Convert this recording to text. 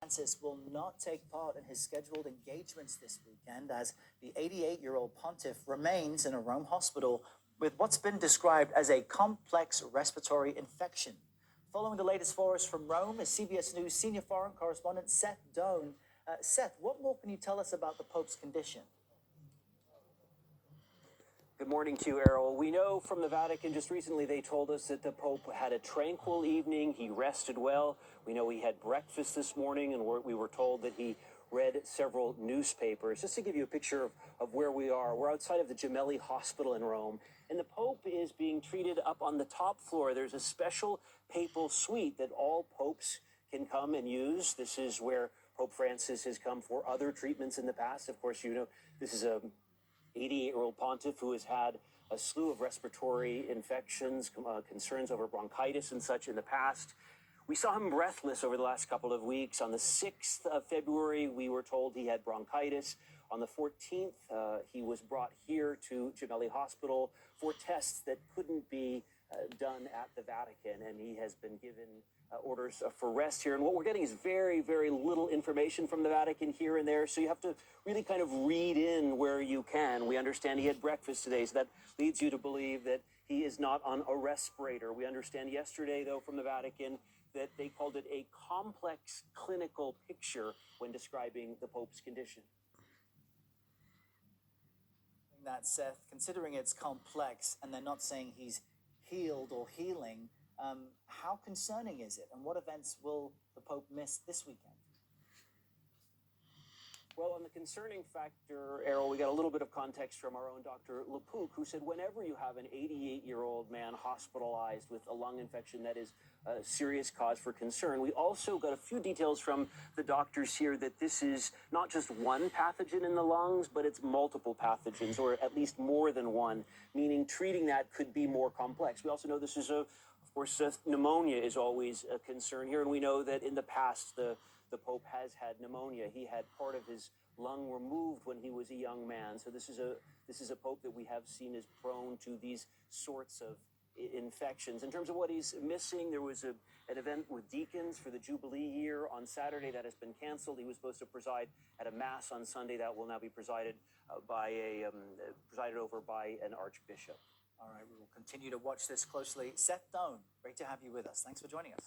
Francis will not take part in his scheduled engagements this weekend as the 88-year-old pontiff remains in a Rome hospital with what's been described as a complex respiratory infection. Following the latest for us from Rome is CBS News senior foreign correspondent Seth Doane. Seth, what more can you tell us about the Pope's condition? Good morning to you, Errol. We know from the Vatican just recently they told us that the Pope had a tranquil evening. He rested well. We know he had breakfast this morning, and we were told that he read several newspapers. Just to give you a picture of where we are, we're outside of the Gemelli Hospital in Rome, and the Pope is being treated up on the top floor. There's a special papal suite that all popes can come and use. This is where Pope Francis has come for other treatments in the past. Of course, you know, this is a 88-year-old pontiff who has had a slew of respiratory infections, concerns over bronchitis and such in the past. We saw him breathless over the last couple of weeks. On the 6th of February, we were told he had bronchitis. On the 14th, he was brought here to Gemelli Hospital for tests that couldn't be done at the Vatican, and he has been given orders for rest here. And what we're getting is very, very little information from the Vatican here and there, so you have to really kind of read in where you can. We understand he had breakfast today, so that leads you to believe that he is not on a respirator. We understand yesterday, though, from the Vatican that they called it a complex clinical picture when describing the Pope's condition. That, Seth, considering it's complex and they're not saying he's healed or healing, how concerning is it, and what events will the Pope miss this weekend? Well, on the concerning factor, Errol, we got a little bit of context from our own Dr. Lepuc, who said whenever you have an 88-year-old man hospitalized with a lung infection, that is a serious cause for concern. We also got a few details from the doctors here that this is not just one pathogen in the lungs, but it's multiple pathogens, or at least more than one, meaning treating that could be more complex. We also know this is of course, pneumonia is always a concern here, and we know that in the past, the Pope has had pneumonia. He had part of his lung removed when he was a young man. So this is a Pope that we have seen is prone to these sorts of infections. In terms of what he's missing, there was an event with deacons for the Jubilee year on Saturday that has been canceled. He was supposed to preside at a mass on Sunday that will now be presided over by an archbishop. All right, we will continue to watch this closely. Seth Doane, great to have you with us. Thanks for joining us.